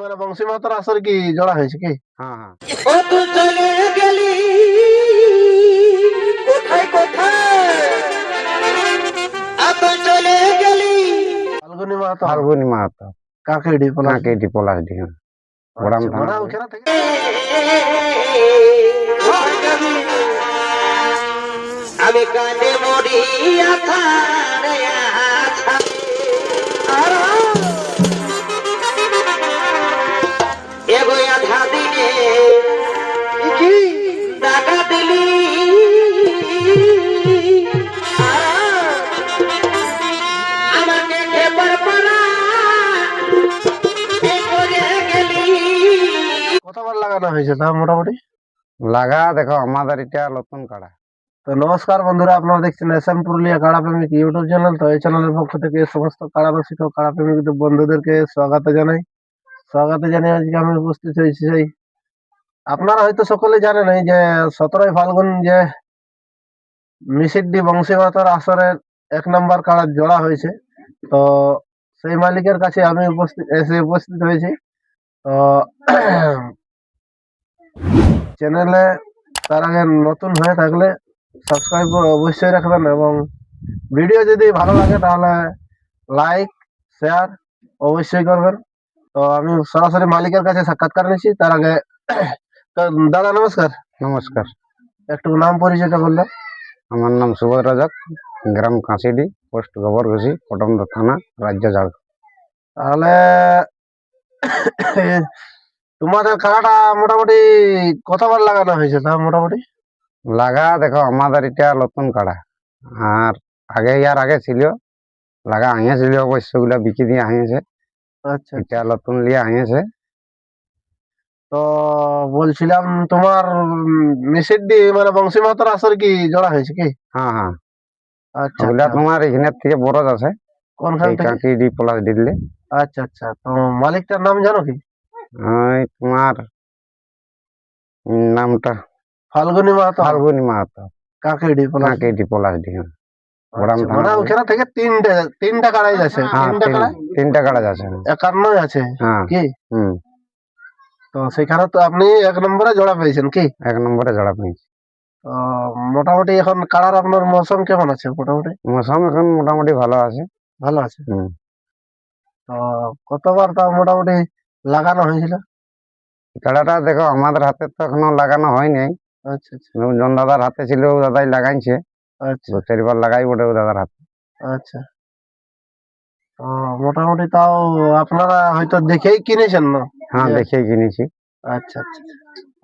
মানে বংশী মাতার আসরে কি জড়া হয়েছে কি? হ্যাঁ হ্যাঁ ও তুই চলে গেলি কোথায় কোথায় তুই চলে গেলি ফাল্গুনী মাহাতো ফাল্গুনী মাহাতো কাকেডি পলাশ। কাকেটি পলাশডি বড়াম আচ্ছা, মানে থানা। ওখানে থেকে আমি কানে মরি এগো আধা দিনে কি টাকা দিলি আমাকে খেপার পারা গেলি কতবার লাগানো হয়েছে তা মোটামুটি? লাগা দেখো আমাদের এটা নতুন কাড়া। তো নমস্কার বন্ধুরা, আপনারা দেখছেন এসএম পুরুলিয়া কাড়া প্রেমিক ইউটিউব চ্যানেল। তো এই চ্যানেলের পক্ষ থেকে সমস্ত কাড়া রসিক ও কাড়া প্রেমিক বন্ধুদেরকে স্বাগত জানাই। আজকে আমি উপস্থিত হয়েছি সেই, আপনারা হয়তো সকলে জানেন এই যে 17ই ফাল্গুন যে মিসিডি বংশী মাতার আসরের 1 নম্বর কাড়া জোড়া হয়েছে। তো সেই মালিকের কাছে আমি উপস্থিত হয়েছি। তো চ্যানেলে তার আগে নতুন হয়ে থাকলে সাবস্ক্রাইব অবশ্যই রাখবেন, এবং ভিডিও যদি ভালো লাগে তাহলে লাইক শেয়ার অবশ্যই করবেন। তো আমি সরাসরি মালিকের কাছে সাক্ষাৎকার নিচ্ছি। তার আগে তো দাদা নমস্কার, নমস্কার, একটু নাম পরিচয়টা বললেন। আমার নাম সুবোধ রাজক, গ্রাম কাঁচিডি, পোস্ট গোবরঘুষি, পটমদা থানা, রাজ্য ঝাড়খণ্ড। তাহলে তোমাদের খেলাটা মোটামুটি কতবার লাগানো হয়েছে তা মোটামুটি? লাগা দেখো আমাদের এটা নতুন কাড়া, আর আগে ছিল লাগা আইয়াছিল, অবশ্য গুলা বিকি দিয়ে আইয়াছে, আচ্ছা, এটা নতুন লিয়ে আইয়াছে। তো বলছিলাম তোমার মিসিডি মানে বংশী মাতার আসর কি জোড়া হয়েছে কি? হ্যাঁ হ্যাঁ, আচ্ছা ওগুলা আচ্ছা, তোমার এখানের থেকে বড় আছে, কোনখান এই থেকে? কাঁকিডি পলাশ দিল্লি। আচ্ছা আচ্ছা, তো মালিকটার নাম জানো কি? ওই তোমার নামটা ফাল্গুনী মাহাতো ফাল্গুনী মাহাতো, কাকেডি পলাশ। কাঁকিডি পলাশ দি, বড়াম আচ্ছা, থানা। মানে ওখানে থেকে তিনটা কাড়াই আছে, হ্যাঁ তিনটা কাড়াই তিনটা কাড়া আছে। 51 আছে হ্যাঁ কি? হুম, তো সেখানে তো আপনি 1 নম্বরে জোড়া পেয়েছেন কি? 1 নম্বরে জড়া পেয়েছি। তো মোটামুটি এখন কাড়ার আপনার মৌসুম কেমন আছে মোটামুটি? মৌসুম এখন মোটামুটি ভালো আছে। ভালো আছে। হুম, তো কতবার তা মোটামুটি লাগানো হয়েছিল? কাড়াটা দেখো আমাদের হাতে তো এখনো লাগানো হয়নি। আচ্ছা আচ্ছা জন দাদার হাতে ছিল, ও দাদাই লাগাইছে, আচ্ছা 2-4 বার লাগাই বটে ও দাদার হাতে। আচ্ছা। তো মোটামুটি তাও আপনারা হয়তো দেখেই কিনেছেন না? হ্যাঁ যে- দেখেই কিনেছি। আচ্ছা আচ্ছা,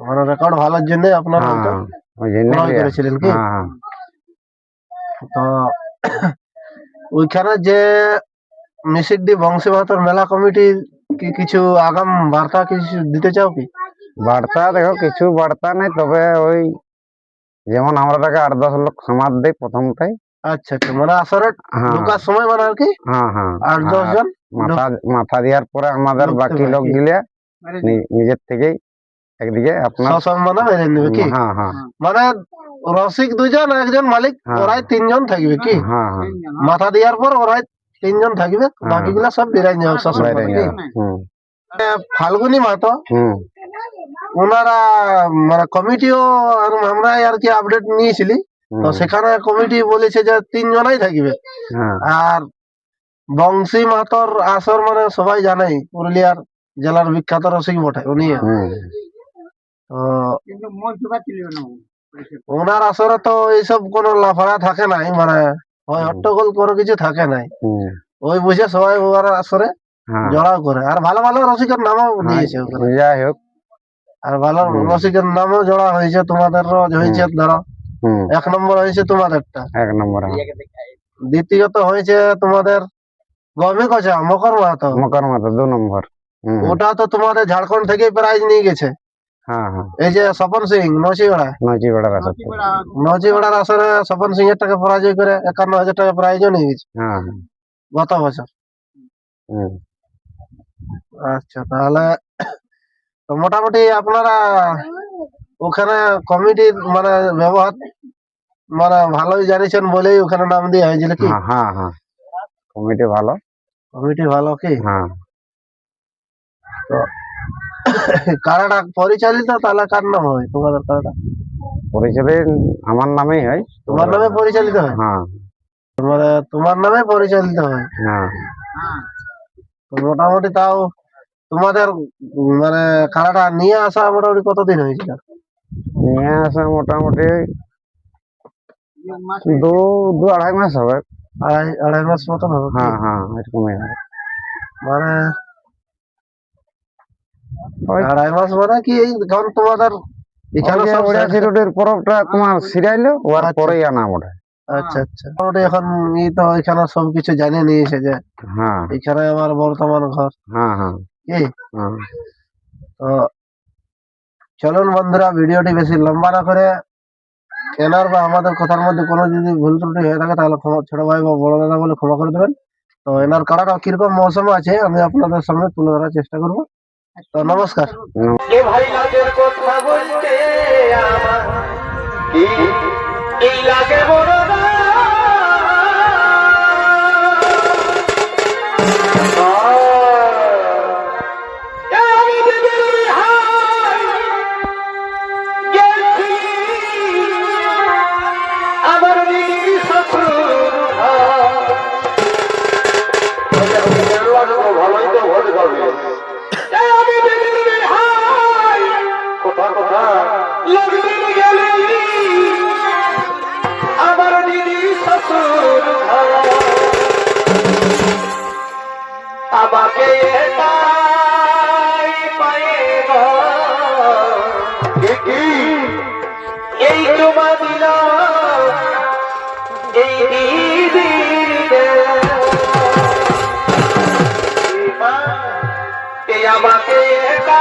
আমার রেকর্ড ভালোর জন্য আপনারা হয়তো হ্যাঁ ওই জন্য ক্রয় করেছিলেন কি? হ্যাঁ হ্যাঁ, তো ওইখানে যে মিসিডি বংশী মাহাতোর মেলা কমিটি কি কিছু আগাম বার্তা কিছু দিতে চাও কি? বার্তা দেখো কিছু বার্তা নেই, তবে ওই যেমন আমরা 8-10 লোক সমাজ দেই প্রথমটাই। আচ্ছা আচ্ছা, মানে আসরে হ্যাঁ ঢোকার সময় মানে আর কি হ্যাঁ হ্যাঁ, 8-10 আর জন মাথা মাথা দেওয়ার পরে আমাদের ঢুকতে বাকি পারে লোক কি? গিলে নিজের থেকেই একদিকে আপনার। সসম্মানে বেরিয়ে নেবে কি? হ্যাঁ হ্যাঁ মানে রসিক 2 জন, একজন মালিক, হ্যাঁ। ওরাই 3 জন থাকবে কি? হ্যাঁ হ্যাঁ, মাথা দেওয়ার পর ওরাই 3 জন থাকবে, বাকিগুলা সব বেরাই যাবে বাইরে সসম্মানে কি? যাওয়া। হুম ফাল্গুনী মাহাতো হুম, ওনারা মানে কমিটিও আমরা আর কি আপডেট নিয়েছিলি। তো হুম, সেখানে কমিটি বলেছে যে 3 জনাই থাকবে। হ্যাঁ আর বংশী মাহাতোর আসর মানে সবাই জানেই পুরুলিয়ার জেলার বিখ্যাত রসিক বটে উনি। হুম, তো ওনার আসরে তো এইসব কোনো লাফাড়া থাকে নাই, মানে হয় হট্টগোল কোনো কিছু থাকে নাই। হুম, ওই বুঝে সবাই ওনার আসরে হ্যাঁ জড়াও করে, আর ভালো ভালো রসিকের নামও দিয়েছে ওখানে। যাই হোক। আর ভালো হুম। রসিকের নামও জড়া হয়েছে, তোমাদেরও হয়েছে ধরো। হুম 1 নম্বর হয়েছে তোমাদেরটা, 1 নম্বর, দ্বিতীয়ত হয়েছে তোমাদের গভীর কথা মকর মাহাতো। মকর মাথা 2 নম্বর। হুম, ওটা তো তোমাদের ঝাড়খণ্ড থেকেই প্রাইজ নিয়ে গেছে। হ্যাঁ হ্যাঁ, এই যে স্বপন সিং নচিবেড়া, নচিবেড়ার আছে। নচিবেড়ার আসরে স্বপন সিং এর টাকা পরাজয় করে 51,000 টাকা প্রাইজও নিয়ে গেছে হ্যাঁ হ্যাঁ, গত বছর। হুম, আচ্ছা, তাহলে তো মোটামুটি আপনারা ওখানে কমিটির মানে ব্যবহার মানে ভালোই জানিয়েছেন বলেই ওখানে নাম দেওয়া হয়েছিল কি? হ্যাঁ হ্যাঁ হ্যাঁ, কমিটি ভালো। কমিটি ভালো কি? হ্যাঁ, তো কারাটা পরিচালিত তাহলে কার নাম হয় তোমাদের কারাটা? পরিচালিত আমার নামেই হয়। তোমার নামে পরিচালিত হয়? হ্যাঁ মানে তোমার নামে পরিচালিত হয়। হ্যাঁ। তো মোটামুটি তাও তোমাদের মানে কারাটা নিয়ে আসা মোটামুটি কতদিন হয়েছিল? নিয়ে আসা মোটামুটি দু দু আড়াই মাস হবে। আড়াই মাস মতন হবে। হ্যাঁ হ্যাঁ এরকমই হবে। মানে ওই আড়াই মাস মানে কি এই ধর তোমাদের এখানে ওই যে সব ওড়িয়া সিরুটের পরবটা তোমার সিরাইলো ওর আচ্ছা। পরেই আনা ওটা। আচ্ছা আচ্ছা, মোটামুটি এখন তো এখানে সবকিছু জানিয়ে নিয়েছে যে হ্যাঁ এখানে আমার বর্তমান ঘর। হ্যাঁ হ্যাঁ কি হ্যাঁ। তো চলুন বন্ধুরা, ভিডিওটি বেশি লম্বা না করে এনার বা আমাদের কথার মধ্যে কোনো যদি ভুল ত্রুটি হয়ে থাকে তাহলে ক্ষমা, ছোট ভাই বা বড় দাদা বলে ক্ষমা করে দেবেন। তো এনার কারাটা কিরকম মৌসুম আছে আমি আপনাদের সামনে তুলে ধরার চেষ্টা করব। তো নমস্কার। এ ভাই লাজের কথা বলতে আমার কি এই লাগে বড় না। আমি দিদির বিহার গেছি, আমার দিদির শ্বশুর ভালোই তো ভোট পাবে। আমি দিদির বিহার কোথা কোথা লগদিন গেলি, আমার দিদি শ্বশুর আমাকে এটাই পাইব এই জমা দিল এই দিদির আমাকে এটা